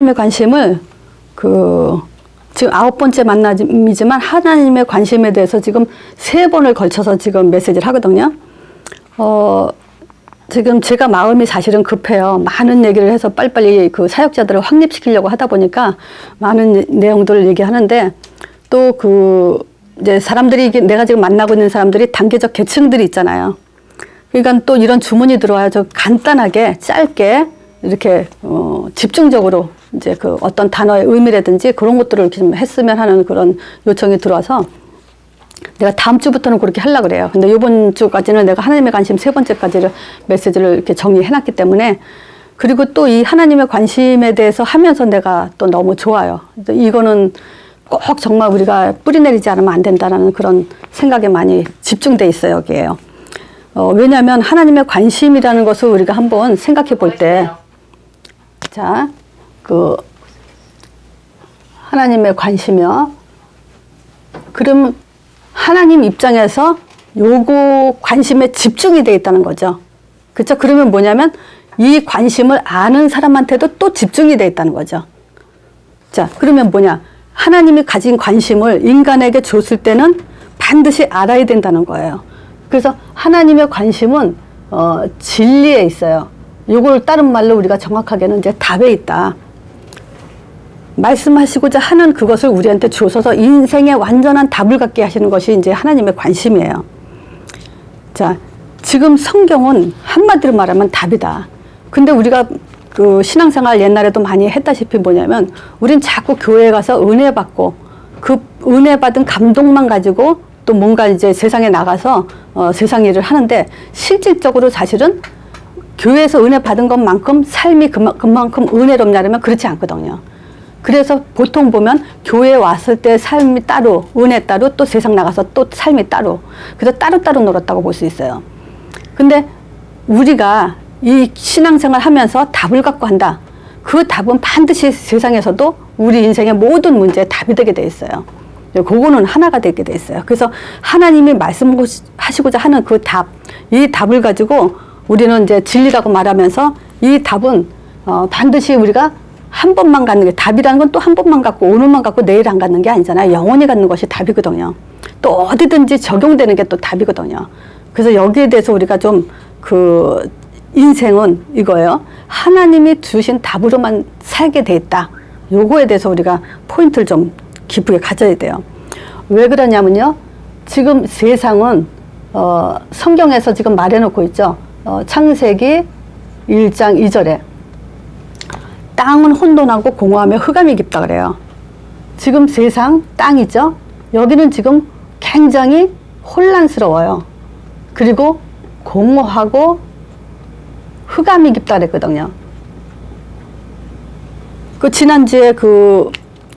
하나님의 관심을 지금 9번째 만남이지만 하나님의 관심에 대해서 지금 3번을 걸쳐서 지금 메시지를 하거든요. 지금 제가 마음이 사실은 급해요. 많은 얘기를 해서 빨리빨리 그 사역자들을 확립시키려고 하다 보니까 많은 내용들을 얘기하는데 또 이제 사람들이 내가 지금 만나고 있는 사람들이 단계적 계층들이 있잖아요. 그러니까 또 이런 주문이 들어와요. 저 간단하게 짧게 이렇게 집중적으로 이제 그 어떤 단어의 의미라든지 그런 것들을 이렇게 좀 했으면 하는 그런 요청이 들어와서 내가 다음 주부터는 그렇게 하려고 그래요. 근데 이번 주까지는 내가 하나님의 관심 3번째까지를 메시지를 이렇게 정리해 놨기 때문에, 그리고 또 이 하나님의 관심에 대해서 하면서 내가 또 너무 좋아요. 이거는 꼭 정말 우리가 뿌리내리지 않으면 안 된다는 그런 생각에 많이 집중돼 있어요, 여기에요. 왜냐하면 하나님의 관심이라는 것을 우리가 한번 생각해 볼 때, 자, 하나님의 관심이요. 그럼 하나님 입장에서 요거 관심에 집중이 되어 있다는 거죠. 그렇죠? 그러면 뭐냐면 이 관심을 아는 사람한테도 또 집중이 되어 있다는 거죠. 자, 그러면 뭐냐? 하나님이 가진 관심을 인간에게 줬을 때는 반드시 알아야 된다는 거예요. 그래서 하나님의 관심은 진리에 있어요. 요걸 다른 말로 우리가 정확하게는 이제 답에 있다. 말씀하시고자 하는 그것을 우리한테 주셔서 인생의 완전한 답을 갖게 하시는 것이 이제 하나님의 관심이에요. 자, 지금 성경은 한마디로 말하면 답이다. 근데 우리가 그 신앙생활 옛날에도 많이 했다시피 뭐냐면 우린 자꾸 교회에 가서 은혜 받고 그 은혜 받은 감동만 가지고 또 뭔가 이제 세상에 나가서 세상 일을 하는데, 실질적으로 사실은 교회에서 은혜 받은 것만큼 삶이 그만큼 은혜롭냐면 그렇지 않거든요. 그래서 보통 보면 교회에 왔을 때 삶이 따로, 은혜 따로, 또 세상 나가서 또 삶이 따로, 그래서 따로따로 놀았다고 볼 수 있어요. 근데 우리가 이 신앙생활 하면서 답을 갖고 한다. 그 답은 반드시 세상에서도 우리 인생의 모든 문제에 답이 되게 돼 있어요. 그거는 하나가 되게 돼 있어요. 그래서 하나님이 말씀하시고자 하는 그 답, 이 답을 가지고 우리는 이제 진리라고 말하면서 이 답은 반드시 우리가 한 번만 갖는 게, 답이라는 건 또 한 번만 갖고 오늘만 갖고 내일 안 갖는 게 아니잖아요. 영원히 갖는 것이 답이거든요. 또 어디든지 적용되는 게 또 답이거든요. 그래서 여기에 대해서 우리가 좀 인생은 이거예요. 하나님이 주신 답으로만 살게 돼 있다. 요거에 대해서 우리가 포인트를 좀 깊게 가져야 돼요. 왜 그러냐면요. 지금 세상은 성경에서 지금 말해놓고 있죠. 창세기 1장 2절에 땅은 혼돈하고 공허하며 흑암이 깊다 그래요. 지금 세상 땅이죠. 여기는 지금 굉장히 혼란스러워요. 그리고 공허하고 흑암이 깊다 그랬거든요. 지난주에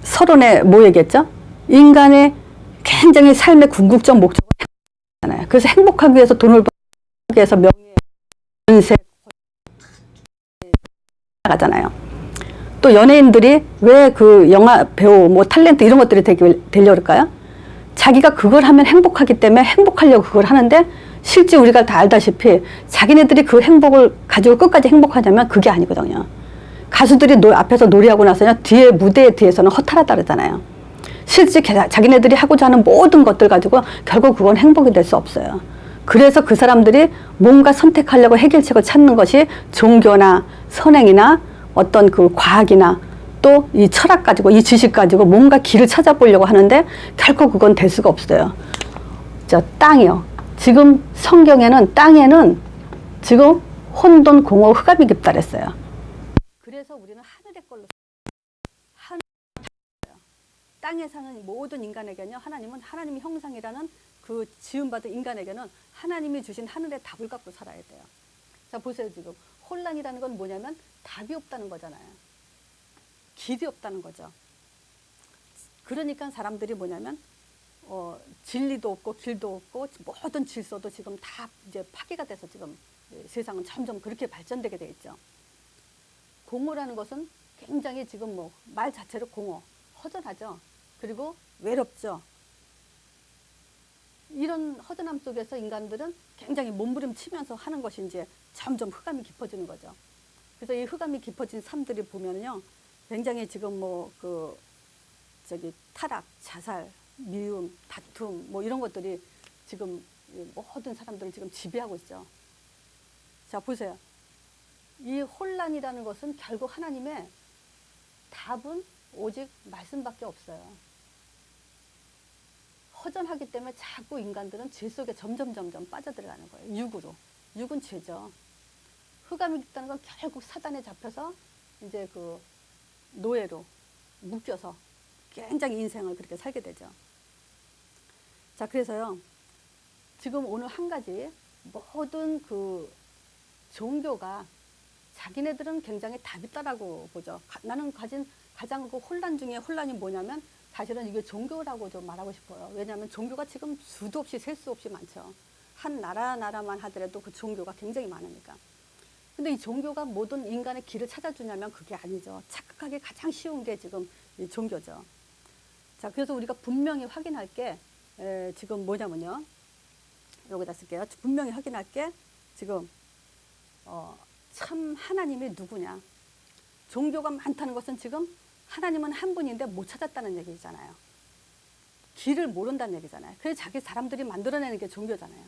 서론에 뭐 얘기했죠? 인간의 굉장히 삶의 궁극적 목적은 행복이잖아요. 그래서 행복하기 위해서 돈을 벌기 위해서 명예, 권세 나가잖아요. 또 연예인들이 왜 영화 배우, 뭐 탤런트 이런 것들이 되려고 그럴까요? 자기가 그걸 하면 행복하기 때문에 행복하려고 그걸 하는데, 실제 우리가 다 알다시피 자기네들이 그 행복을 가지고 끝까지 행복하냐면 그게 아니거든요. 가수들이 앞에서 노래하고 나서는 무대 뒤에서는 허탈하다 그러잖아요. 실제 자기네들이 하고자 하는 모든 것들 가지고 결국 그건 행복이 될 수 없어요. 그래서 그 사람들이 뭔가 선택하려고 해결책을 찾는 것이 종교나 선행이나 어떤 과학이나 또 이 철학 가지고, 이 지식 가지고 뭔가 길을 찾아보려고 하는데 결국 그건 될 수가 없어요. 땅이요. 지금 성경에는 땅에는 지금 혼돈, 공허, 흑암이 깊다 그랬어요. 그래서 우리는 하늘의 걸로 땅에 사는 모든 인간에게는요, 하나님의 형상이라는 그 지음받은 인간에게는 하나님이 주신 하늘의 답을 갖고 살아야 돼요. 자, 보세요. 지금 혼란이라는 건 뭐냐면 답이 없다는 거잖아요. 길이 없다는 거죠. 그러니까 사람들이 뭐냐면 진리도 없고 길도 없고 모든 질서도 지금 다 이제 파괴가 돼서 지금 세상은 점점 그렇게 발전되게 돼 있죠. 공허라는 것은 굉장히 지금 말 자체로 공허, 허전하죠. 그리고 외롭죠. 이런 허전함 속에서 인간들은 굉장히 몸부림치면서 하는 것이 이제 점점 흑암이 깊어지는 거죠. 그래서 이 흑암이 깊어진 삶들이 보면요, 굉장히 지금 뭐 타락, 자살, 미움, 다툼 뭐 이런 것들이 지금 모든 사람들을 지금 지배하고 있죠. 자, 보세요. 이 혼란이라는 것은 결국 하나님의 답은 오직 말씀밖에 없어요. 허전하기 때문에 자꾸 인간들은 죄 속에 점점 빠져들어가는 거예요. 육으로. 육은 죄죠. 흑암이 있다는 건 결국 사단에 잡혀서 이제 그 노예로 묶여서 굉장히 인생을 그렇게 살게 되죠. 자, 그래서요. 지금 오늘 한 가지 모든 그 종교가 자기네들은 굉장히 답이 있다라고 보죠. 나는 가진 가장 그 혼란 중에 혼란이 뭐냐면 사실은 이게 종교라고 좀 말하고 싶어요. 왜냐하면 종교가 지금 수도 없이 셀 수 없이 많죠. 한 나라만 하더라도 그 종교가 굉장히 많으니까. 근데 이 종교가 모든 인간의 길을 찾아주냐면 그게 아니죠. 착각하기 가장 쉬운 게 지금 이 종교죠. 자, 그래서 우리가 분명히 확인할 게 지금 뭐냐면요. 여기다 쓸게요. 분명히 확인할 게 지금 참 하나님이 누구냐. 종교가 많다는 것은 지금 하나님은 한 분인데 못 찾았다는 얘기잖아요. 길을 모른다는 얘기잖아요. 그래서 자기 사람들이 만들어내는 게 종교잖아요.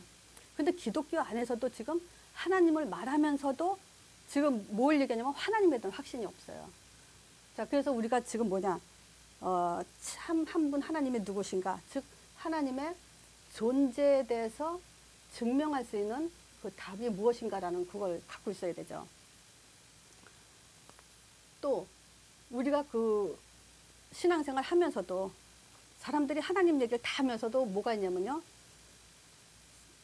근데 기독교 안에서도 지금 하나님을 말하면서도 지금 뭘 얘기하냐면 하나님에 대한 확신이 없어요. 자, 그래서 우리가 지금 뭐냐, 참 한 분 하나님이 누구신가, 즉 하나님의 존재에 대해서 증명할 수 있는 그 답이 무엇인가라는 그걸 갖고 있어야 되죠. 또 우리가 그 신앙생활 하면서도 사람들이 하나님 얘기를 다 하면서도 뭐가 있냐면요.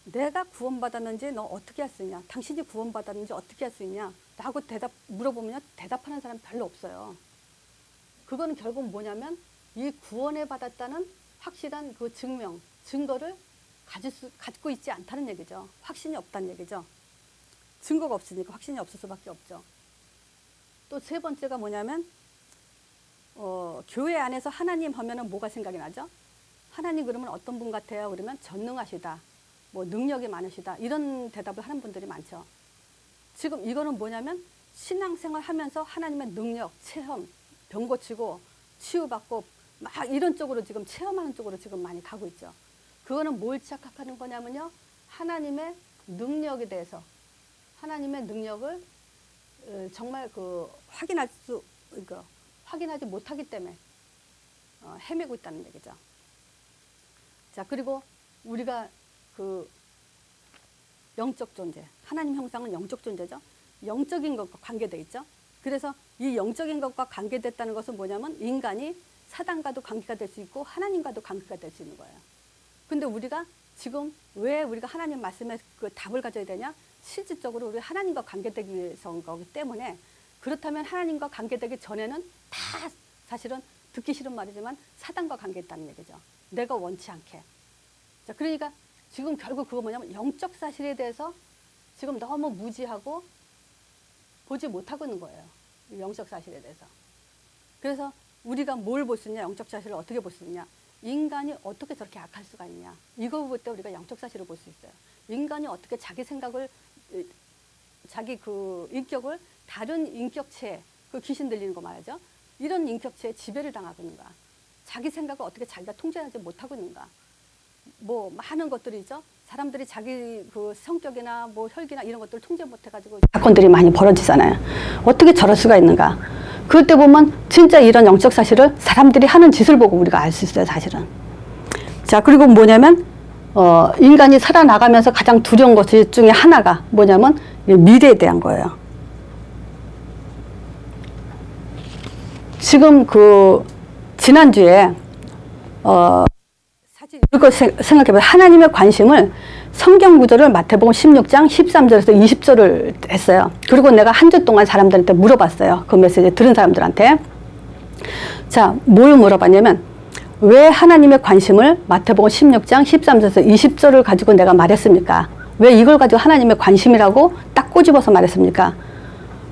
내가 구원받았는지 너 어떻게 할 수 있냐? 당신이 구원받았는지 어떻게 할 수 있냐? 라고 물어보면 대답하는 사람 별로 없어요. 그거는 결국 뭐냐면 이 구원을 받았다는 확실한 그 증거를 갖고 있지 않다는 얘기죠. 확신이 없다는 얘기죠. 증거가 없으니까 확신이 없을 수밖에 없죠. 또 세 번째가 뭐냐면 교회 안에서 하나님 하면은 뭐가 생각이 나죠? 하나님 그러면 어떤 분 같아요? 그러면 전능하시다. 뭐 능력이 많으시다. 이런 대답을 하는 분들이 많죠. 지금 이거는 뭐냐면 신앙생활 하면서 하나님의 능력, 체험, 병 고치고 치유받고 막 이런 쪽으로 지금 체험하는 쪽으로 지금 많이 가고 있죠. 그거는 뭘 착각하는 거냐면요. 하나님의 능력에 대해서 하나님의 능력을 정말 확인하지 못하기 때문에 헤매고 있다는 얘기죠. 자, 그리고 우리가 그 영적 존재, 하나님 형상은 영적 존재죠. 영적인 것과 관계되어 있죠. 그래서 이 영적인 것과 관계됐다는 것은 뭐냐면 인간이 사단과도 관계가 될 수 있고 하나님과도 관계가 될 수 있는 거예요. 근데 우리가 지금 왜 우리가 하나님 말씀에 그 답을 가져야 되냐? 실질적으로 우리 하나님과 관계되기 위해서인 거기 때문에, 그렇다면 하나님과 관계되기 전에는 다 사실은 듣기 싫은 말이지만 사단과 관계했다는 얘기죠. 내가 원치 않게. 자, 그러니까 지금 결국 그거 뭐냐면 영적 사실에 대해서 지금 너무 무지하고 보지 못하고 있는 거예요. 영적 사실에 대해서. 그래서 우리가 뭘 볼 수 있냐? 영적 사실을 어떻게 볼 수 있냐? 인간이 어떻게 저렇게 악할 수가 있냐? 이거 볼 때 우리가 영적 사실을 볼 수 있어요. 인간이 어떻게 자기 생각을, 자기 그 인격을 다른 인격체, 그 귀신 들리는 거 말이죠. 이런 인격체에 지배를 당하고 있는가? 자기 생각을 어떻게 자기가 통제하지 못하고 있는가? 뭐 많은 것들이죠. 사람들이 자기 그 성격이나 뭐 혈기나 이런 것들을 통제 못해가지고 사건들이 많이 벌어지잖아요. 어떻게 저럴 수가 있는가? 그때 보면 진짜 이런 영적 사실을 사람들이 하는 짓을 보고 우리가 알 수 있어요, 사실은. 자, 그리고 뭐냐면 인간이 살아나가면서 가장 두려운 것 중에 하나가 뭐냐면 미래에 대한 거예요. 지금 그 지난주에 사실 이거 생각해봐요. 하나님의 관심을 성경 구절을 마태복음 16장 13절에서 20절을 했어요. 그리고 내가 한 주 동안 사람들한테 물어봤어요. 그 메시지 들은 사람들한테. 자, 뭘 물어봤냐면 왜 하나님의 관심을 마태복음 16장 13절에서 20절을 가지고 내가 말했습니까? 왜 이걸 가지고 하나님의 관심이라고 딱 꼬집어서 말했습니까?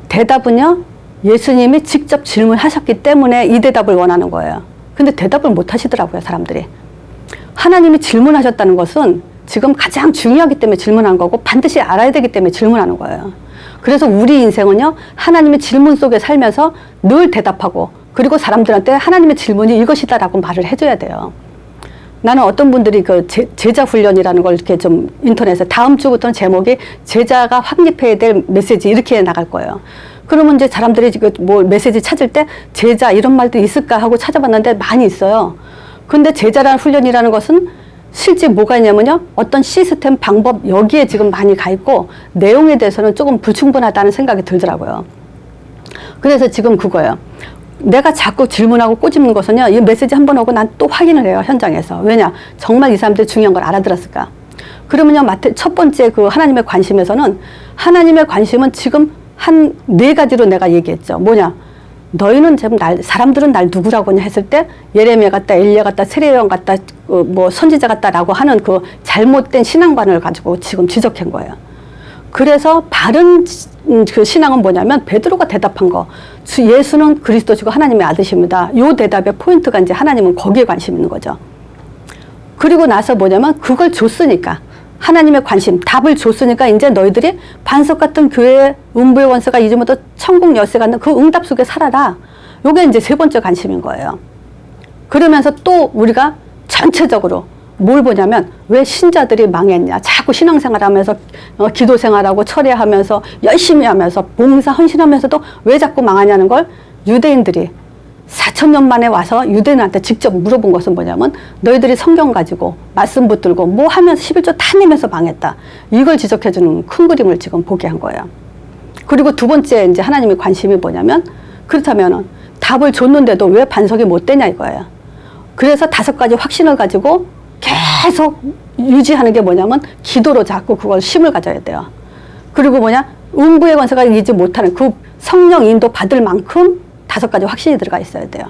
대답은요, 예수님이 직접 질문하셨기 때문에 이 대답을 원하는 거예요. 근데 대답을 못 하시더라고요, 사람들이. 하나님이 질문하셨다는 것은 지금 가장 중요하기 때문에 질문한 거고 반드시 알아야 되기 때문에 질문하는 거예요. 그래서 우리 인생은요, 하나님의 질문 속에 살면서 늘 대답하고 그리고 사람들한테 하나님의 질문이 이것이다라고 말을 해줘야 돼요. 나는 어떤 분들이 그 제자 훈련이라는 걸 이렇게 좀 인터넷에 다음 주부터는 제목이 제자가 확립해야 될 메시지 이렇게 나갈 거예요. 그러면 이제 사람들이 뭐 메시지 찾을 때 제자 이런 말도 있을까 하고 찾아봤는데 많이 있어요. 근데 제자라는 훈련이라는 것은 실제 뭐가 있냐면요. 어떤 시스템, 방법 여기에 지금 많이 가 있고 내용에 대해서는 조금 불충분하다는 생각이 들더라고요. 그래서 지금 그거예요. 내가 자꾸 질문하고 꼬집는 것은요. 이 메시지 한 번 오고 난 또 확인을 해요. 현장에서. 왜냐? 정말 이 사람들이 중요한 걸 알아들었을까? 그러면요. 첫 번째 그 하나님의 관심에서는 하나님의 관심은 지금 한 4가지로 내가 얘기했죠. 뭐냐? 너희는 지금 사람들은 날 누구라고 했을 때 예레미야 같다, 엘리야 같다, 세례요한 같다, 뭐 선지자 같다라고 하는 그 잘못된 신앙관을 가지고 지금 지적한 거예요. 그래서 바른 그 신앙은 뭐냐면 베드로가 대답한 거. 예수는 그리스도시고 하나님의 아들이십니다. 요 대답의 포인트가 이제 하나님은 거기에 관심 있는 거죠. 그리고 나서 뭐냐면 그걸 줬으니까 하나님의 관심, 답을 줬으니까 이제 너희들이 반석 같은 교회의 음부의 원수가 이제부터 천국 열쇠 갖는 그 응답 속에 살아라. 요게 이제 3번째 관심인 거예요. 그러면서 또 우리가 전체적으로 뭘 보냐면 왜 신자들이 망했냐. 자꾸 신앙생활 하면서 기도 생활하고 철회하면서 열심히 하면서 봉사 헌신하면서도 왜 자꾸 망하냐는 걸 유대인들이 4,000년 만에 와서 유대인한테 직접 물어본 것은 뭐냐면 너희들이 성경 가지고 말씀 붙들고 뭐 하면서 11조 다 내면서 망했다. 이걸 지적해주는 큰 그림을 지금 보게 한 거예요. 그리고 2번째 이제 하나님의 관심이 뭐냐면 그렇다면은 답을 줬는데도 왜 반석이 못 되냐 이거예요. 그래서 5가지 확신을 가지고 계속 유지하는 게 뭐냐면 기도로 자꾸 그걸 힘을 가져야 돼요. 그리고 뭐냐 음부의 권세가 이기지 못하는 그 성령 인도 받을 만큼 5가지 확신이 들어가 있어야 돼요.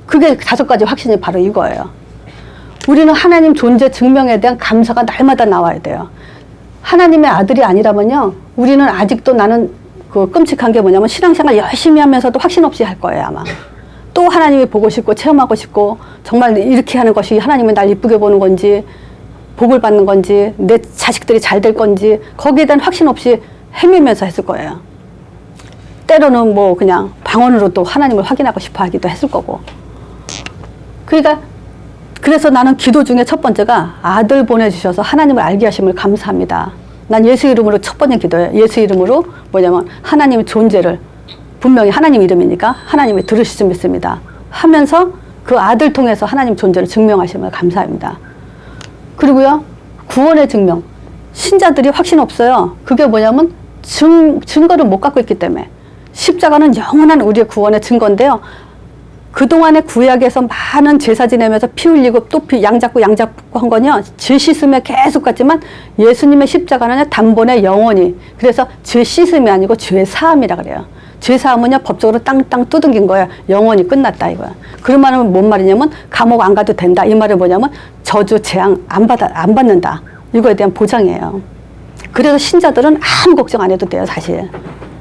그게 5가지 확신이 바로 이거예요. 우리는 하나님 존재 증명에 대한 감사가 날마다 나와야 돼요. 하나님의 아들이 아니라면요 우리는 아직도 나는 그 끔찍한 게 뭐냐면 신앙생활 열심히 하면서도 확신 없이 할 거예요 아마. 또 하나님이 보고 싶고 체험하고 싶고 정말 이렇게 하는 것이 하나님이 날 이쁘게 보는 건지 복을 받는 건지 내 자식들이 잘 될 건지 거기에 대한 확신 없이 헤매면서 했을 거예요. 때로는 뭐 그냥 방언으로 또 하나님을 확인하고 싶어 하기도 했을 거고. 그러니까 그래서 나는 기도 중에 첫 번째가 아들 보내주셔서 하나님을 알게 하심을 감사합니다. 난 예수 이름으로 첫 번째 기도예요. 예수 이름으로 뭐냐면 하나님의 존재를 분명히 하나님 이름이니까 하나님이 들으실 수 믿습니다 하면서 그 아들 통해서 하나님 존재를 증명하심을 감사합니다. 그리고요 구원의 증명. 신자들이 확신 없어요. 그게 뭐냐면 증거를 못 갖고 있기 때문에. 십자가는 영원한 우리의 구원의 증거인데요. 그동안의 구약에서 많은 제사 지내면서 피 흘리고 또 양 잡고 한 거는요. 죄 씻음에 계속 갔지만 예수님의 십자가는 단번에 영원히. 그래서 죄 씻음이 아니고 죄 사함이라 그래요. 죄 사함은요 법적으로 땅땅 두둥긴 거예요. 영원히 끝났다 이거야. 그런 말은 뭔 말이냐면 감옥 안 가도 된다. 이 말은 뭐냐면 저주 재앙 안 받는다. 이거에 대한 보장이에요. 그래서 신자들은 아무 걱정 안 해도 돼요 사실.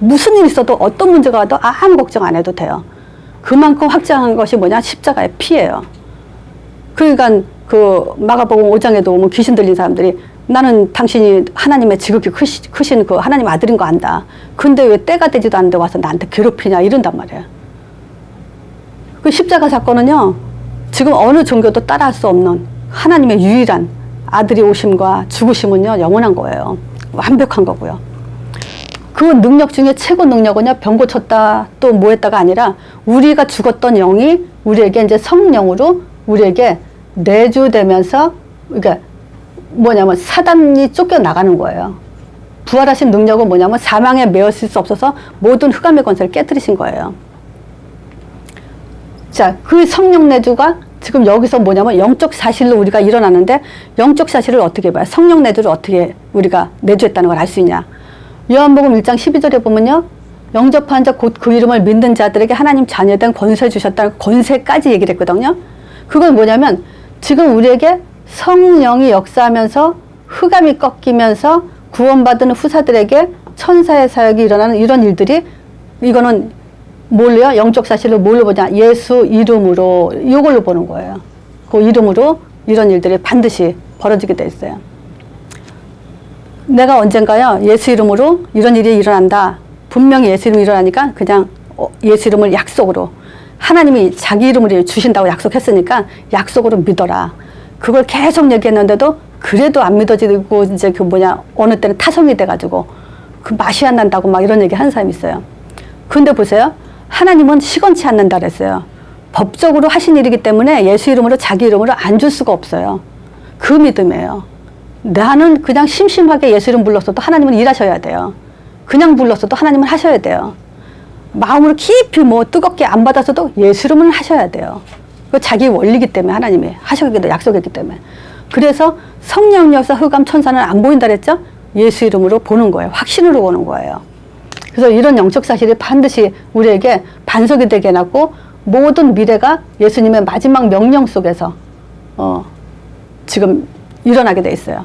무슨 일 있어도 어떤 문제가 와도 아무 걱정 안 해도 돼요. 그만큼 확장한 것이 뭐냐 십자가의 피예요. 그러니까 그 마가복음 5장에도 오면 귀신 들린 사람들이 나는 당신이 하나님의 지극히 크신 그 하나님 아들인 거 안다. 근데 왜 때가 되지도 않는데 와서 나한테 괴롭히냐 이런단 말이에요. 그 십자가 사건은요 지금 어느 종교도 따라할 수 없는 하나님의 유일한 아들이 오심과 죽으심은요 영원한 거예요. 완벽한 거고요. 그 능력 중에 최고 능력은요 병 고쳤다 또 뭐 했다가 아니라 우리가 죽었던 영이 우리에게 이제 성령으로 우리에게 내주되면서 그러니까 뭐냐면 사단이 쫓겨나가는 거예요. 부활하신 능력은 뭐냐면 사망에 매었을 수 없어서 모든 흑암의 권세를 깨뜨리신 거예요. 자, 그 성령 내주가 지금 여기서 뭐냐면 영적 사실로 우리가 일어나는데 영적 사실을 어떻게 봐요? 성령 내주를 어떻게 우리가 내주했다는 걸 알 수 있냐? 요한복음 1장 12절에 보면요. 영접한 자 곧 그 이름을 믿는 자들에게 하나님 자녀된 권세 주셨다는 권세까지 얘기를 했거든요. 그건 뭐냐면 지금 우리에게 성령이 역사하면서 흑암이 꺾이면서 구원받은 후사들에게 천사의 사역이 일어나는 이런 일들이 이거는 뭘로요? 영적 사실로 뭘로 보냐? 예수 이름으로 이걸로 보는 거예요. 그 이름으로 이런 일들이 반드시 벌어지게 돼 있어요. 내가 언젠가요 예수 이름으로 이런 일이 일어난다. 분명히 예수 이름이 일어나니까 그냥 예수 이름을 약속으로 하나님이 자기 이름으로 주신다고 약속했으니까 약속으로 믿어라. 그걸 계속 얘기했는데도 그래도 안 믿어지고 이제 그 뭐냐 어느 때는 타성이 돼가지고 그 맛이 안 난다고 막 이런 얘기 하는 사람이 있어요. 근데 보세요. 하나님은 시건치 않는다 그랬어요. 법적으로 하신 일이기 때문에 예수 이름으로 자기 이름으로 안 줄 수가 없어요. 그 믿음이에요. 나는 그냥 심심하게 예수 이름 불렀어도 하나님은 일하셔야 돼요. 그냥 불렀어도 하나님은 하셔야 돼요. 마음으로 깊이 뭐 뜨겁게 안 받았어도 예수 이름은 하셔야 돼요. 그 자기 원리기 때문에 하나님이 하셨기도 약속했기 때문에. 그래서 성령 역사 흑암 천사는 안 보인다 그랬죠? 예수 이름으로 보는 거예요. 확신으로 보는 거예요. 그래서 이런 영적 사실이 반드시 우리에게 반석이 되게 해놨고 모든 미래가 예수님의 마지막 명령 속에서 지금 일어나게 돼 있어요.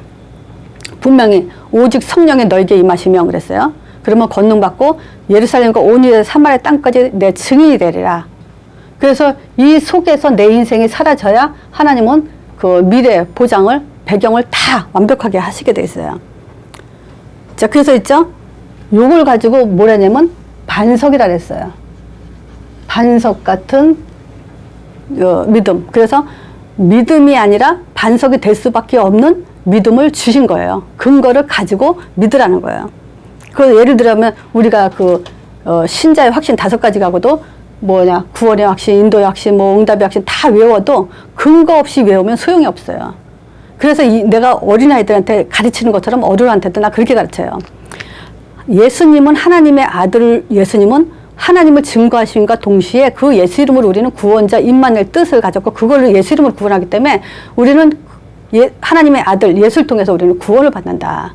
분명히 오직 성령이 너에게 임하시며 그랬어요. 그러면 권능받고 예루살렘과 온 유대 사마리아 땅까지 내 증인이 되리라. 그래서 이 속에서 내 인생이 사라져야 하나님은 그 미래 보장을 배경을 다 완벽하게 하시게 돼 있어요. 자, 그래서 있죠. 요걸 가지고 뭐라냐면 반석이라 그랬어요. 반석 같은 믿음. 그래서 믿음이 아니라 반석이 될 수밖에 없는 믿음을 주신 거예요. 근거를 가지고 믿으라는 거예요. 그 예를 들면 우리가 신자의 확신 5가지가고도 뭐냐 구원의 확신, 인도의 확신, 뭐 응답의 확신 다 외워도 근거 없이 외우면 소용이 없어요. 그래서 내가 어린아이들한테 가르치는 것처럼 어른한테도 나 그렇게 가르쳐요. 예수님은 하나님의 아들, 예수님은 하나님을 증거하심과 동시에 그 예수 이름으로 우리는 구원자 임마누엘 뜻을 가졌고 그걸로 예수 이름으로 구원하기 때문에 우리는 하나님의 아들 예수를 통해서 우리는 구원을 받는다.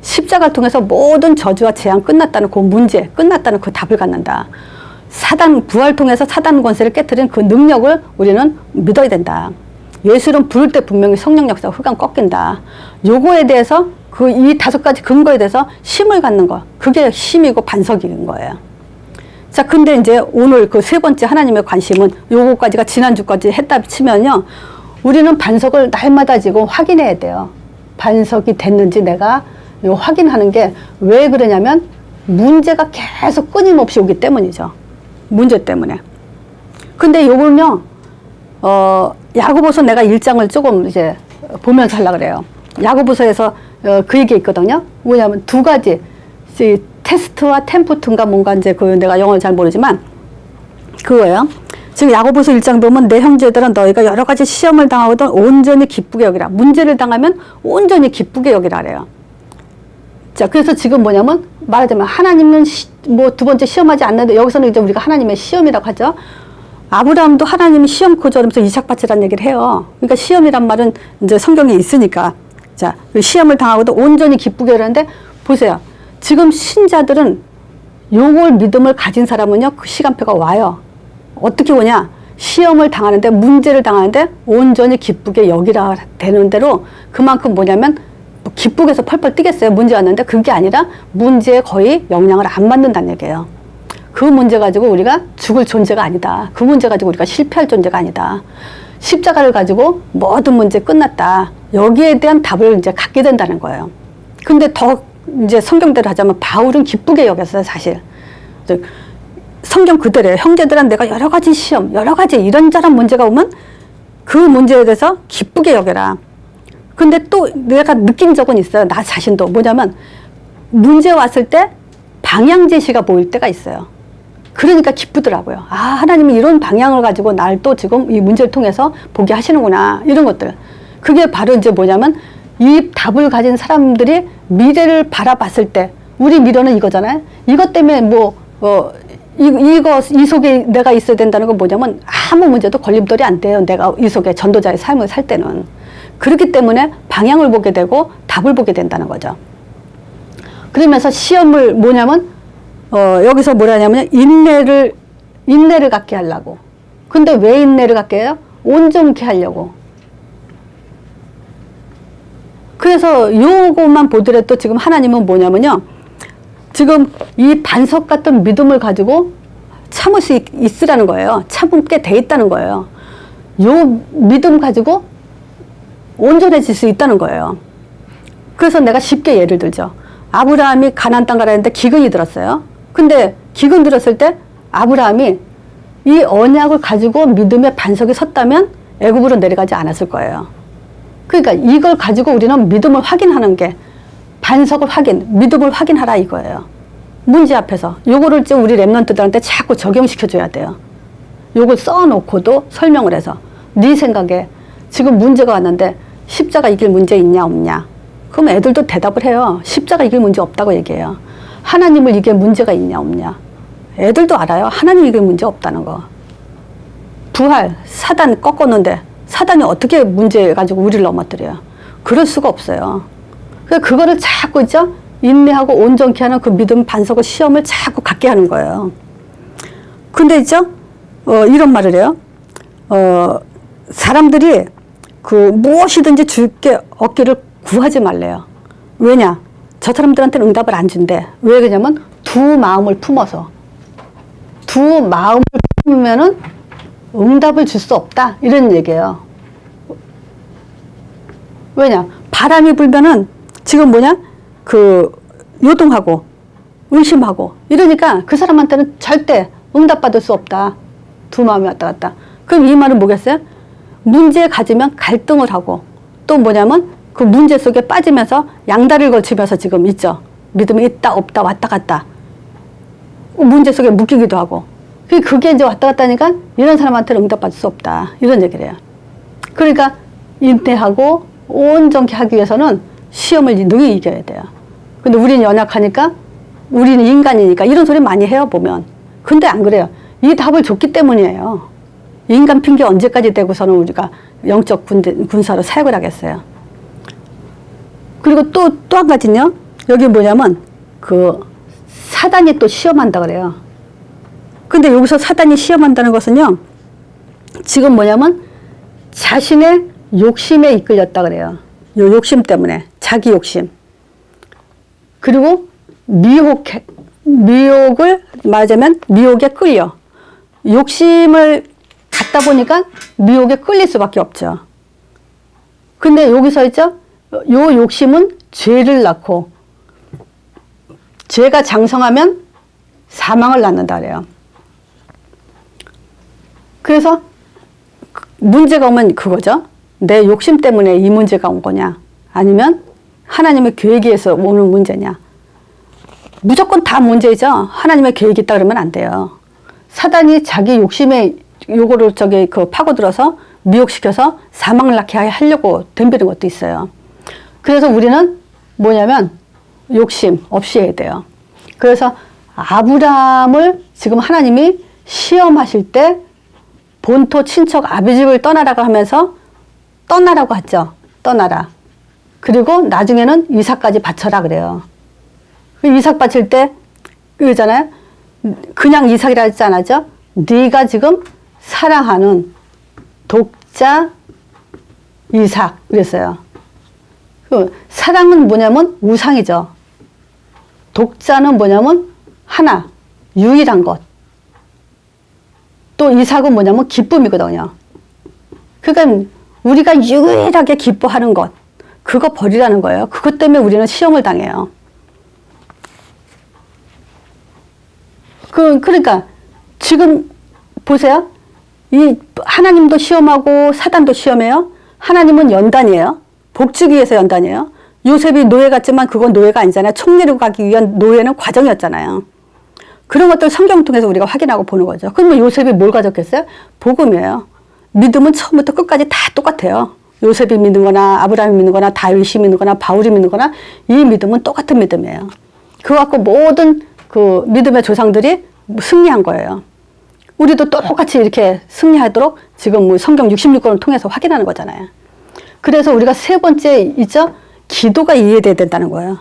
십자가를 통해서 모든 저주와 재앙 끝났다는 그 문제, 끝났다는 그 답을 갖는다. 사단 부활을 통해서 사단 권세를 깨트린 그 능력을 우리는 믿어야 된다. 예수 이름 부를 때 분명히 성령 역사가 흑암 꺾인다. 요거에 대해서 이 5가지 근거에 대해서 힘을 갖는 거, 그게 힘이고 반석인 거예요. 자, 근데 이제 오늘 그 3번째 하나님의 관심은 요거까지가 지난주까지 했다 치면요. 우리는 반석을 날마다 지고 확인해야 돼요. 반석이 됐는지 내가 요 확인하는 게 왜 그러냐면 문제가 계속 끊임없이 오기 때문이죠. 문제 때문에. 근데 요걸요, 야고보서 내가 1장을 조금 이제 보면서 하려고 그래요. 야고보서에서 그 얘기 있거든요. 뭐냐면 2가지. 테스트와 템프트인가 뭔가 이제 내가 영어를 잘 모르지만 그거예요. 지금 야고보서 1장 보면 내 형제들은 너희가 여러 가지 시험을 당하거든 온전히 기쁘게 여기라. 문제를 당하면 온전히 기쁘게 여기라 그래요. 자, 그래서 지금 뭐냐면 말하자면 하나님은 뭐 2번째 시험하지 않는데 여기서는 이제 우리가 하나님의 시험이라고 하죠. 아브라함도 하나님이 시험 고절하면서 이삭밭이라는 얘기를 해요. 그러니까 시험이란 말은 이제 성경에 있으니까. 자, 시험을 당하고도 온전히 기쁘게 하는데 보세요. 지금 신자들은 요걸 믿음을 가진 사람은요, 그 시간표가 와요. 어떻게 오냐? 시험을 당하는데, 문제를 당하는데, 온전히 기쁘게 여기라 되는 대로 그만큼 뭐냐면, 기쁘게 해서 펄펄 뛰겠어요. 문제 왔는데, 그게 아니라 문제에 거의 영향을 안 받는다는 얘기예요. 그 문제 가지고 우리가 죽을 존재가 아니다. 그 문제 가지고 우리가 실패할 존재가 아니다. 십자가를 가지고 모든 문제 끝났다. 여기에 대한 답을 이제 갖게 된다는 거예요. 근데 더 이제 성경대로 하자면 바울은 기쁘게 여겼어요, 사실. 성경 그대로예요. 형제들은 내가 여러 가지 시험, 여러 가지 이런저런 문제가 오면 그 문제에 대해서 기쁘게 여겨라. 근데 또 내가 느낀 적은 있어요. 나 자신도. 뭐냐면 문제 왔을 때 방향 제시가 보일 때가 있어요. 그러니까 기쁘더라고요. 아, 하나님이 이런 방향을 가지고 날 또 지금 이 문제를 통해서 보게 하시는구나. 이런 것들. 그게 바로 이제 뭐냐면 이 답을 가진 사람들이 미래를 바라봤을 때 우리 미래는 이거잖아요. 이것 때문에 이 속에 내가 있어야 된다는 건 뭐냐면 아무 문제도 걸림돌이 안 돼요. 내가 이 속에 전도자의 삶을 살 때는. 그렇기 때문에 방향을 보게 되고 답을 보게 된다는 거죠. 그러면서 시험을 뭐냐면 여기서 뭐라냐면 인내를 갖게 하려고. 근데 왜 인내를 갖게 해요? 온전케 하려고. 그래서 요것만 보더라도 지금 하나님은 뭐냐면요. 지금 이 반석 같은 믿음을 가지고 참을 수 있으라는 거예요. 참게 돼 있다는 거예요. 요 믿음 가지고 온전해질 수 있다는 거예요. 그래서 내가 쉽게 예를 들죠. 아브라함이 가나안 땅 가라 했는데 기근이 들었어요. 근데 기근 들었을 때 아브라함이 이 언약을 가지고 믿음의 반석이 섰다면 애굽으로 내려가지 않았을 거예요. 그러니까 이걸 가지고 우리는 믿음을 확인하는 게 반석을 믿음을 확인하라 이거예요. 문제 앞에서. 요거를 좀 우리 랩런트들한테 자꾸 적용시켜줘야 돼요. 요걸 써놓고도 설명을 해서 네 생각에 지금 문제가 왔는데 십자가 이길 문제 있냐 없냐. 그럼 애들도 대답을 해요. 십자가 이길 문제 없다고 얘기해요. 하나님을 이길 문제가 있냐 없냐. 애들도 알아요. 하나님 이길 문제 없다는 거. 부활, 사단 꺾었는데 사단이 어떻게 문제 가지고 우리를 넘어뜨려요. 그럴 수가 없어요. 그거를 자꾸 있죠? 인내하고 온전케 하는 그 믿음 반석을 시험을 자꾸 갖게 하는 거예요. 근데 있죠? 이런 말을 해요. 사람들이 그 무엇이든지 주께 얻기를 구하지 말래요. 왜냐? 저 사람들한테는 응답을 안 준대. 왜 그러냐면 두 마음을 품어서. 두 마음을 품으면은 응답을 줄 수 없다. 이런 얘기예요. 왜냐? 바람이 불면은 지금 요동하고 의심하고 이러니까 그 사람한테는 절대 응답받을 수 없다. 두 마음이 왔다 갔다. 그럼 이 말은 뭐겠어요? 문제에 가지면 갈등을 하고 또 그 문제 속에 빠지면서 양다리를 걸치면서 지금 있죠. 믿음이 있다 없다 왔다 갔다. 문제 속에 묶이기도 하고. 그게 이제 왔다 갔다 하니까 이런 사람한테는 응답받을 수 없다. 이런 얘기를 해요. 그러니까 인내하고 온전케 하기 위해서는 시험을 능히 이겨야 돼요. 근데 우리는 연약하니까 우리는 인간이니까 이런 소리 많이 해요 보면. 근데 안 그래요. 이 답을 줬기 때문이에요. 인간 핑계 언제까지 대고서는 우리가 영적 군사로 사역을 하겠어요. 그리고 또 한 가지는요. 여기 그 사단이 또 시험한다 그래요. 근데 여기서 사단이 시험한다는 것은요. 지금 자신의 욕심에 이끌렸다 그래요. 요 욕심 때문에. 자기 욕심. 그리고 미혹을 말하자면 미혹에 끌려. 욕심을 갖다 보니까 미혹에 끌릴 수밖에 없죠. 근데 여기서 있죠? 요 욕심은 죄를 낳고 죄가 장성하면 사망을 낳는다 그래요. 그래서 문제가 오면 그거죠. 내 욕심 때문에 이 문제가 온 거냐 아니면 하나님의 계획에 의해서 오는 문제냐. 무조건 다 문제죠. 하나님의 계획이 있다 그러면 안 돼요. 사단이 자기 욕심에 요거를 파고들어서 미혹시켜서 사망을 낳게 하려고 덤비는 것도 있어요. 그래서 우리는 욕심 없이 해야 돼요. 그래서 아브라함을 지금 하나님이 시험하실 때 본토 친척 아비 집을 떠나라고 하면서 떠나라고 했죠. 떠나라. 그리고 나중에는 이삭까지 바쳐라 그래요. 이삭 바칠 때 그러잖아요. 그냥 이삭이라 하지 않았죠. 네가 지금 사랑하는 독자 이삭 그랬어요. 사랑은 우상이죠. 독자는 하나, 유일한 것. 또 이삭은 기쁨이거든요. 그러니까 우리가 유일하게 기뻐하는 것, 그거 버리라는 거예요. 그것 때문에 우리는 시험을 당해요. 그러니까 지금 보세요. 이 하나님도 시험하고 사단도 시험해요. 하나님은 연단이에요. 복주기 위해서 연단이에요. 요셉이 노예 같지만 그건 노예가 아니잖아요. 총리로 가기 위한 노예는 과정이었잖아요. 그런 것들 성경 통해서 우리가 확인하고 보는 거죠. 그러면 요셉이 뭘 가졌겠어요? 복음이에요. 믿음은 처음부터 끝까지 다 똑같아요. 요셉이 믿는 거나 아브라함이 믿는 거나 다윗이 믿는 거나 바울이 믿는 거나 이 믿음은 똑같은 믿음이에요. 그거 갖고 모든 그 믿음의 조상들이 승리한 거예요. 우리도 똑같이 이렇게 승리하도록 지금 성경 66권을 통해서 확인하는 거잖아요. 그래서 우리가 세 번째 있죠? 기도가 이해돼야 된다는 거예요.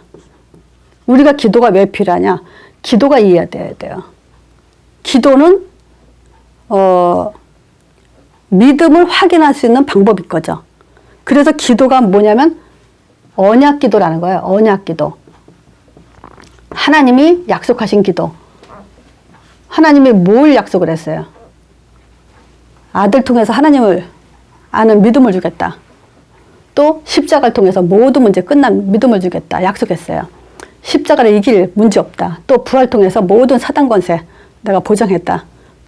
우리가 기도가 왜 필요하냐? 기도가 이해돼야 돼요. 기도는 믿음을 확인할 수 있는 방법인 거죠. 그래서 기도가 뭐냐면 언약 기도라는 거예요. 언약 기도. 하나님이 약속하신 기도. 하나님이 뭘 약속을 했어요? 아들 통해서 하나님을 아는 믿음을 주겠다. 또 십자가를 통해서 모든 문제 끝난 믿음을 주겠다. 약속했어요. 십자가를 이길 문제 없다. 또 부활 통해서 모든 사단 권세 내가 보장했다.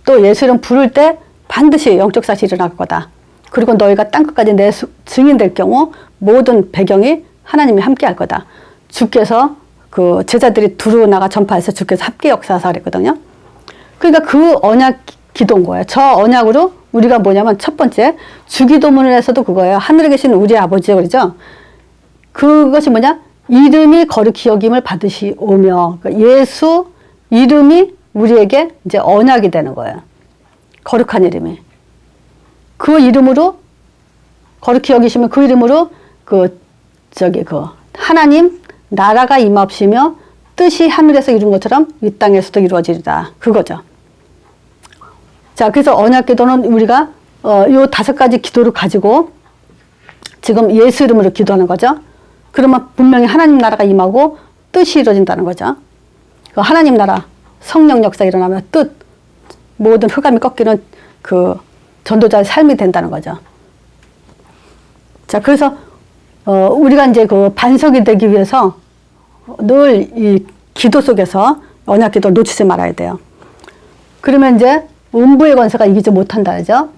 또 예수 이름 부를 때 반드시 영적 사실이 일어날 거다. 그리고 너희가 땅끝까지 내 증인 될 경우 모든 배경이 하나님이 함께 할 거다. 주께서 그 제자들이 두루 나가 전파해서 주께서 함께 역사하사 그랬거든요. 그러니까 그 언약 기도인 거예요. 저 언약으로 우리가 뭐냐면 첫 번째 주기도문에서도 그거예요. 하늘에 계신 우리 아버지요 그러죠. 그것이 뭐냐? 이름이 거룩히 여김을 받으시오며, 그러니까 예수 이름이 우리에게 이제 언약이 되는 거예요. 거룩한 이름이. 그 이름으로 거룩히 여기시면 그 이름으로 그 하나님 나라가 임하시며 뜻이 하늘에서 이룬 것처럼 이 땅에서도 이루어지리다. 그거죠. 자, 그래서 언약 기도는 우리가 요 5가지 기도를 가지고 지금 예수 이름으로 기도하는 거죠. 그러면 분명히 하나님 나라가 임하고 뜻이 이루어진다는 거죠. 그 하나님 나라 성령 역사 일어나면 뜻 모든 흑암이 꺾이는 그 전도자의 삶이 된다는 거죠. 자, 그래서 우리가 이제 그 반석이 되기 위해서 늘 이 기도 속에서 언약 기도를 놓치지 말아야 돼요. 그러면 이제 음부의 권세가 이기지 못한다 그죠?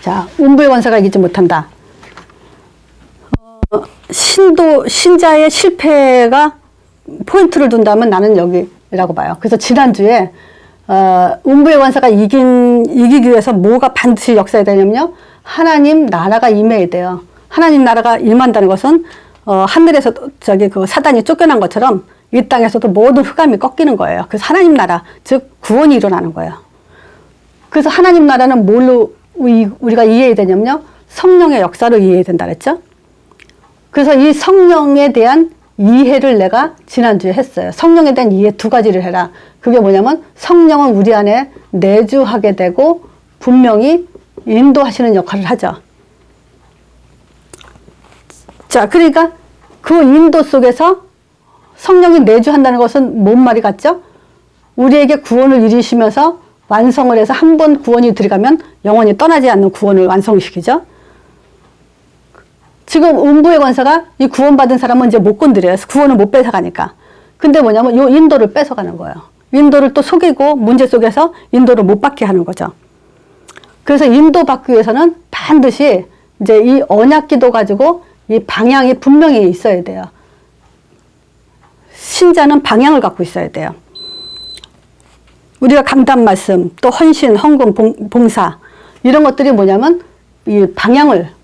자, 음부의 권세가 이기지 못한다. 신자의 실패가 포인트를 둔다면 나는 여기라고 봐요. 그래서 지난주에 음부의 권세가 이기기 위해서 뭐가 반드시 역사해야 되냐면요. 하나님 나라가 임해야 돼요. 하나님 나라가 임한다는 것은 하늘에서 그 사단이 쫓겨난 것처럼 이 땅에서도 모든 흑암이 꺾이는 거예요. 그래서 하나님 나라, 즉 구원이 일어나는 거예요. 그래서 하나님 나라는 뭘로 우리가 이해해야 되냐면요. 성령의 역사로 이해해야 된다 그랬죠. 그래서 이 성령에 대한 이해를 내가 지난주에 했어요. 성령에 대한 이해 2가지를 해라. 그게 뭐냐면 성령은 우리 안에 내주하게 되고 분명히 인도하시는 역할을 하죠. 자, 그러니까 그 인도 속에서 성령이 내주한다는 것은 뭔 말이 같죠? 우리에게 구원을 이루시면서 완성을 해서 한 번 구원이 들어가면 영원히 떠나지 않는 구원을 완성시키죠. 지금 음부의 권세가 이 구원받은 사람은 이제 못 건드려요. 구원을 못 뺏어가니까. 근데 뭐냐면 요 인도를 뺏어가는 거예요. 인도를 또 속이고 문제 속에서 인도를 못 받게 하는 거죠. 그래서 인도 받기 위해서는 반드시 이제 이 언약 기도 가지고 이 방향이 분명히 있어야 돼요. 신자는 방향을 갖고 있어야 돼요. 우리가 강단 말씀, 또 헌신, 헌금, 봉사 이런 것들이 뭐냐면 이 방향을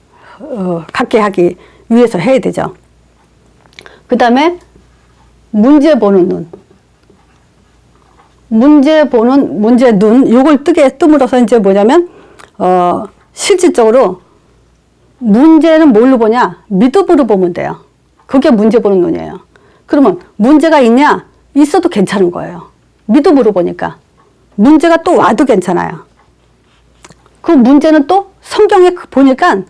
갖게 하기 위해서 해야 되죠. 그 다음에 문제 보는 눈. 문제 눈, 요걸 뜸으로써 이제 뭐냐면, 실질적으로 문제는 뭘로 보냐? 믿음으로 보면 돼요. 그게 문제 보는 눈이에요. 그러면 문제가 있냐? 있어도 괜찮은 거예요. 믿음으로 보니까. 문제가 또 와도 괜찮아요. 그 문제는 또 성경에 보니까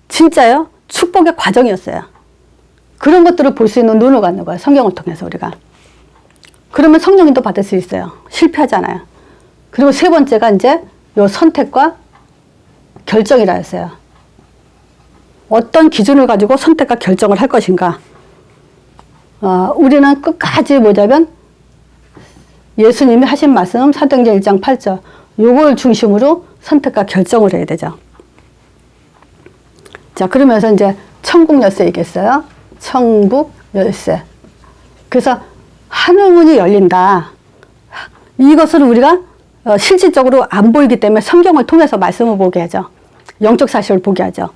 진짜요? 축복의 과정이었어요. 그런 것들을 볼 수 있는 눈을 갖는 거예요. 성경을 통해서 우리가. 그러면 성령인도 받을 수 있어요. 실패하지 않아요. 그리고 3번째가 이제 요 선택과 결정이라 했어요. 어떤 기준을 가지고 선택과 결정을 할 것인가. 우리는 끝까지 뭐냐면 예수님이 하신 말씀 사도행전 1장 8절 요걸 중심으로 선택과 결정을 해야 되죠. 자, 그러면서 이제 천국 열쇠 얘기했어요. 천국 열쇠. 그래서 하늘 문이 열린다. 이것을 우리가 실질적으로 안 보이기 때문에 성경을 통해서 말씀을 보게 하죠. 영적 사실을 보게 하죠.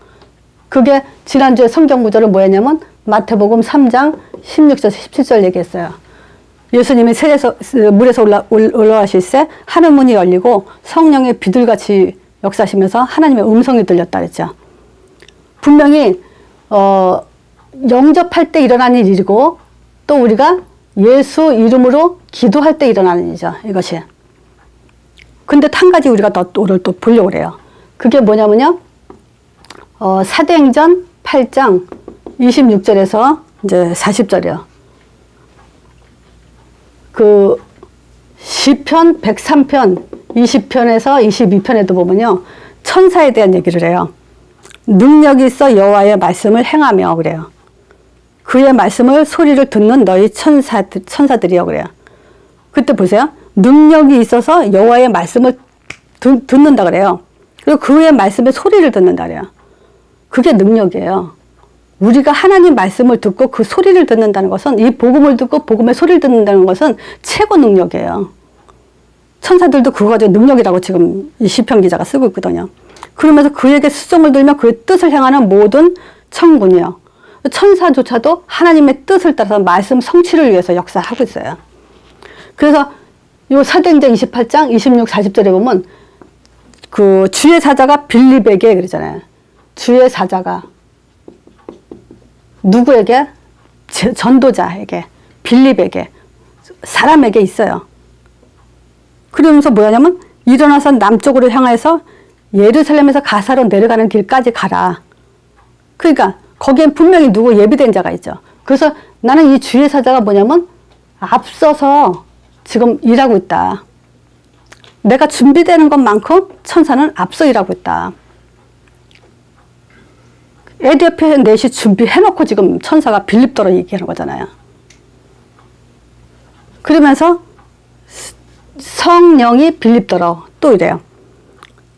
그게 지난주에 성경 구절은 뭐였냐면 마태복음 3장 16절 17절 얘기했어요. 예수님이 물에서 올라가실 때 하늘 문이 열리고 성령의 비둘같이 역사하시면서 하나님의 음성이 들렸다 그랬죠. 분명히 영접할 때 일어나는 일이고 또 우리가 예수 이름으로 기도할 때 일어나는 일이죠. 이것이. 근데 한 가지 우리가 오늘 또 보려고 그래요. 그게 뭐냐면요. 사도행전 8장 26절에서 이제 40절이요. 그 시편 103편 20편에서 22편에도 보면요. 천사에 대한 얘기를 해요. 능력이 있어 여호와의 말씀을 행하며 그래요. 그의 말씀을 소리를 듣는 너희 천사들이요 그래요. 그때 보세요. 능력이 있어서 여호와의 말씀을 듣는다 그래요. 그리고 그의 말씀에 소리를 듣는다 그래요. 그게 능력이에요. 우리가 하나님 말씀을 듣고 그 소리를 듣는다는 것은, 이 복음을 듣고 복음의 소리를 듣는다는 것은 최고 능력이에요. 천사들도 그거 가지고 능력이라고 지금 이 시편 기자가 쓰고 있거든요. 그러면서 그에게 수종을 들며 그의 뜻을 행하는 모든 천군이요. 천사조차도 하나님의 뜻을 따라서 말씀 성취를 위해서 역사하고 있어요. 그래서 요 사도행전 28장 26, 40절에 보면 그 주의 사자가 빌립에게 그러잖아요. 주의 사자가 누구에게? 전도자에게, 빌립에게, 사람에게 있어요. 그러면서 뭐냐면 일어나서 남쪽으로 향해서 예루살렘에서 가사로 내려가는 길까지 가라. 그러니까 거기엔 분명히 누구 예비된 자가 있죠. 그래서 나는 이 주의 사자가 뭐냐면 앞서서 지금 일하고 있다. 내가 준비되는 것만큼 천사는 앞서 일하고 있다. 에디오피아 넷이 준비해놓고 지금 천사가 빌립더러 얘기하는 거잖아요. 그러면서 성령이 빌립더러 또 이래요.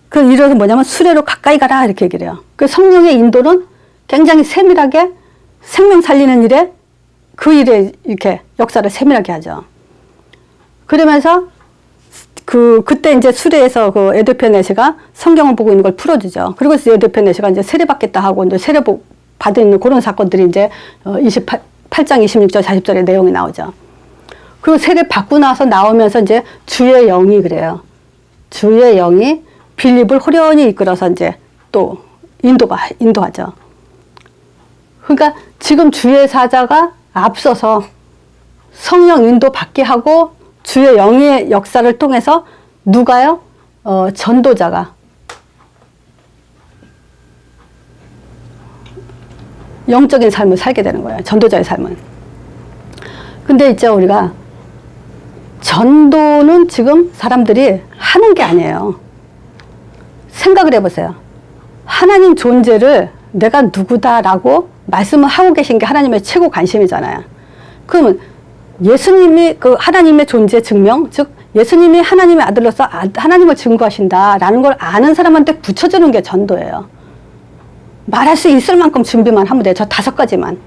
그 이래서 뭐냐면 수레로 가까이 가라 이렇게 얘기를 해요. 그 성령의 인도는 굉장히 세밀하게 생명 살리는 일에 그 일에 이렇게 역사를 세밀하게 하죠. 그러면서 그때 이제 수레에서 그 에디오피아 내시가 성경을 보고 있는 걸 풀어주죠. 그리고 에디오피아 내시가 이제 세례받겠다 하고 이제 세례 받은 있는 그런 사건들이 이제 8장 26절 40절의 내용이 나오죠. 그리고 세례 받고 나서 나오면서 이제 주의 영이 그래요. 주의 영이 빌립을 호련히 이끌어서 이제 또 인도하죠. 그러니까 지금 주의 사자가 앞서서 성령 인도 받게 하고 주의 영의 역사를 통해서 누가요? 전도자가 영적인 삶을 살게 되는 거예요. 전도자의 삶은. 근데 이제 우리가 전도는 지금 사람들이 하는 게 아니에요. 생각을 해보세요. 하나님 존재를 내가 누구다라고 말씀을 하고 계신 게 하나님의 최고 관심이잖아요. 그러면 예수님이 그 하나님의 존재 증명, 즉 예수님이 하나님의 아들로서 하나님을 증거하신다라는 걸 아는 사람한테 붙여주는 게 전도예요. 말할 수 있을 만큼 준비만 하면 돼요. 저 5가지만.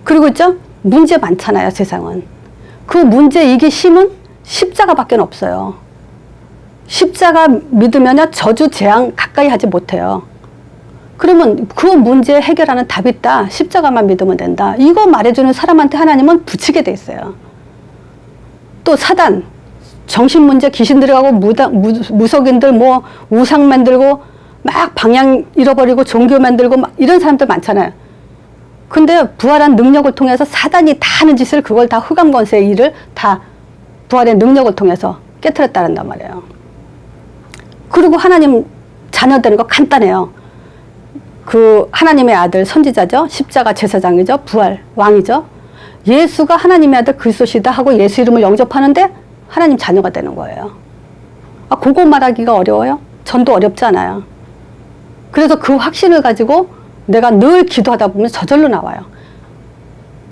그리고 있죠? 문제 많잖아요, 세상은. 그 문제 이기 힘은 십자가밖에 없어요. 십자가 믿으면 저주 재앙 가까이 하지 못해요. 그러면 그 문제 해결하는 답이 있다. 십자가만 믿으면 된다. 이거 말해주는 사람한테 하나님은 붙이게 돼 있어요. 또 사단, 정신문제, 귀신 들어가고 무속인들 뭐 우상 만들고 막 방향 잃어버리고 종교 만들고 막 이런 사람들 많잖아요. 근데 부활한 능력을 통해서 사단이 다 하는 짓을 그걸 다 흑암 권세의 일을 다 부활의 능력을 통해서 깨트렸다는 말이에요. 그리고 하나님 자녀 되는 거 간단해요. 그 하나님의 아들 선지자죠. 십자가 제사장이죠. 부활 왕이죠. 예수가 하나님의 아들 그리스도시다 하고 예수 이름을 영접하는데 하나님 자녀가 되는 거예요. 그거 말하기가 어려워요? 전도 어렵지 않아요. 그래서 그 확신을 가지고 내가 늘 기도하다 보면 저절로 나와요.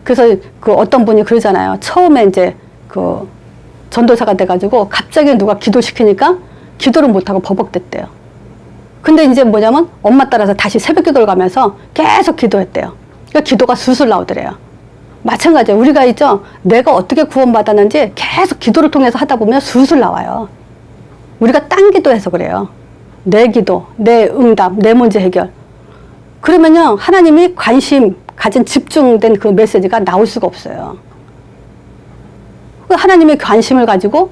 그래서 그 어떤 분이 그러잖아요. 처음에 이제 그 전도사가 돼가지고 갑자기 누가 기도시키니까 기도를 못하고 버벅댔대요. 근데 이제 뭐냐면 엄마 따라서 다시 새벽 기도를 가면서 계속 기도했대요. 그러니까 기도가 술술 나오더래요. 마찬가지예요. 우리가 있죠. 내가 어떻게 구원받았는지 계속 기도를 통해서 하다 보면 술술 나와요. 우리가 딴 기도해서 그래요. 내 기도, 내 응답, 내 문제 해결. 그러면요, 하나님이 관심 가진 집중된 그 메시지가 나올 수가 없어요. 하나님의 관심을 가지고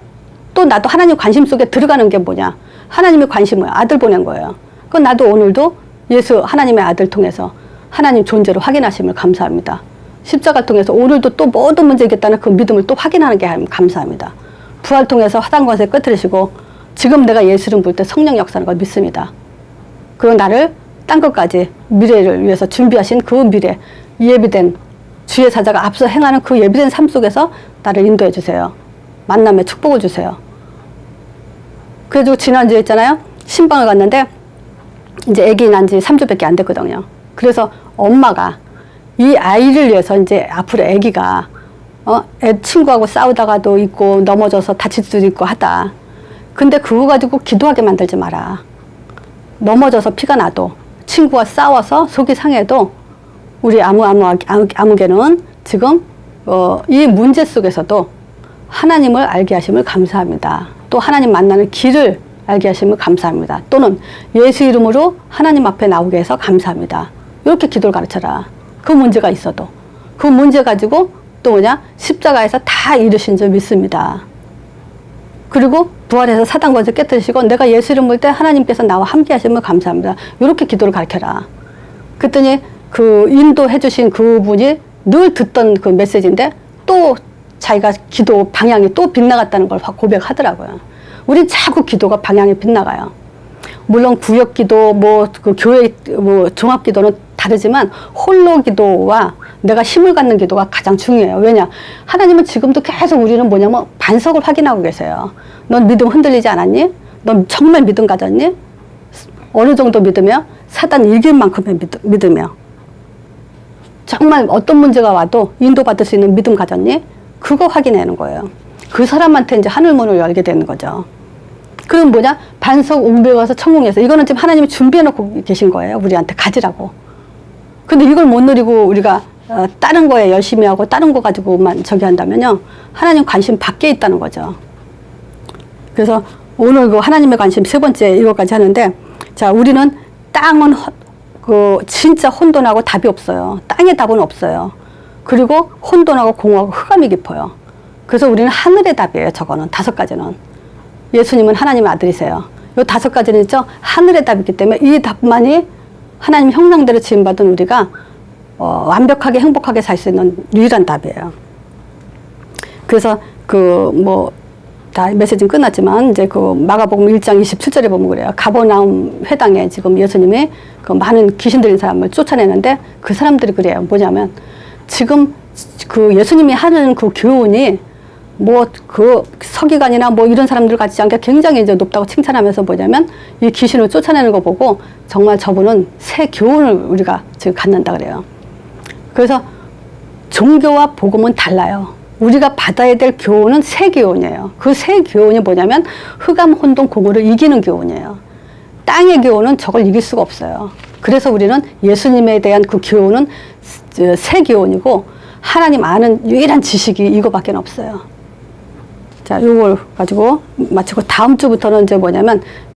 또 나도 하나님 관심 속에 들어가는 게 뭐냐? 하나님의 관심을 아들 보낸 거예요. 그건 나도 오늘도 예수 하나님의 아들 통해서 하나님 존재를 확인하심을 감사합니다. 십자가를 통해서 오늘도 또 모든 문제 있겠다는 그 믿음을 또 확인하는 게 감사합니다. 부활 통해서 화단권세 끄트리시고 지금 내가 예수를 볼 때 성령 역사하는 걸 믿습니다. 그리고 나를 딴 것까지 미래를 위해서 준비하신 그 미래, 예비된 주의 사자가 앞서 행하는 그 예비된 삶 속에서 나를 인도해 주세요. 만남의 축복을 주세요. 그래가지고 지난주에 있잖아요. 신방을 갔는데 이제 아기 난 지 3주밖에 안 됐거든요. 그래서 엄마가 이 아이를 위해서 이제 앞으로 아기가 친구하고 싸우다가도 있고 넘어져서 다칠 수도 있고 하다. 근데 그거 가지고 기도하게 만들지 마라. 넘어져서 피가 나도 친구와 싸워서 속이 상해도 우리 아무개는 지금 이 문제 속에서도 하나님을 알게 하심을 감사합니다. 또 하나님 만나는 길을 알게 하심을 감사합니다. 또는 예수 이름으로 하나님 앞에 나오게 해서 감사합니다. 이렇게 기도를 가르쳐라. 그 문제가 있어도. 그 문제 가지고 또 뭐냐? 십자가에서 다 이루신 줄 믿습니다. 그리고 부활해서 사단 권세 깨뜨리시고 내가 예수 이름 볼 때 하나님께서 나와 함께 하심을 감사합니다. 이렇게 기도를 가르쳐라. 그랬더니 그 인도해 주신 그분이 늘 듣던 그 메시지인데 또 자기가 기도 방향이 또 빗나갔다는 걸 고백하더라고요. 우린 자꾸 기도가 방향이 빗나가요. 물론 구역 기도, 그 교회, 종합 기도는 다르지만 홀로 기도와 내가 힘을 갖는 기도가 가장 중요해요. 왜냐? 하나님은 지금도 계속 우리는 뭐냐면 반석을 확인하고 계세요. 넌 믿음 흔들리지 않았니? 넌 정말 믿음 가졌니? 어느 정도 믿으며? 사단 이길 만큼의 믿으며. 정말 어떤 문제가 와도 인도받을 수 있는 믿음 가졌니? 그거 확인하는 거예요. 그 사람한테 이제 하늘문을 열게 되는 거죠. 그럼 뭐냐? 반석 옹배워서 천국에서 이거는 지금 하나님이 준비해 놓고 계신 거예요. 우리한테 가지라고. 근데 이걸 못 누리고 우리가 다른 거에 열심히 하고 다른 거 가지고만 저기 한다면요. 하나님 관심 밖에 있다는 거죠. 그래서 오늘 그 하나님의 관심 세 번째 이거까지 하는데, 자, 우리는 땅은 진짜 혼돈하고 답이 없어요. 땅의 답은 없어요. 그리고 혼돈하고 공허하고 흑암이 깊어요. 그래서 우리는 하늘의 답이에요. 저거는 5가지는. 예수님은 하나님의 아들이세요. 요 5가지는 있죠. 하늘의 답이기 때문에 이 답만이 하나님 형상대로 지음받은 우리가 완벽하게 행복하게 살 수 있는 유일한 답이에요. 그래서 다 메시지는 끝났지만 이제 그 마가복음 1장 27절에 보면 그래요. 가버나움 회당에 지금 예수님이 그 많은 귀신 들린 사람을 쫓아내는데 그 사람들이 그래요. 뭐냐면 지금 그 예수님이 하는 그 교훈이 그 서기관이나 이런 사람들 같지 않게 굉장히 이제 높다고 칭찬하면서 뭐냐면 이 귀신을 쫓아내는 거 보고 정말 저분은 새 교훈을 우리가 지금 갖는다 그래요. 그래서 종교와 복음은 달라요. 우리가 받아야 될 교훈은 새 교훈이에요. 그 새 교훈이 뭐냐면 흑암, 혼돈, 공허를 이기는 교훈이에요. 땅의 교훈은 저걸 이길 수가 없어요. 그래서 우리는 예수님에 대한 그 교훈은 새 교훈이고 하나님 아는 유일한 지식이 이거밖에 없어요. 자, 요걸 가지고 마치고 다음 주부터는 이제 뭐냐면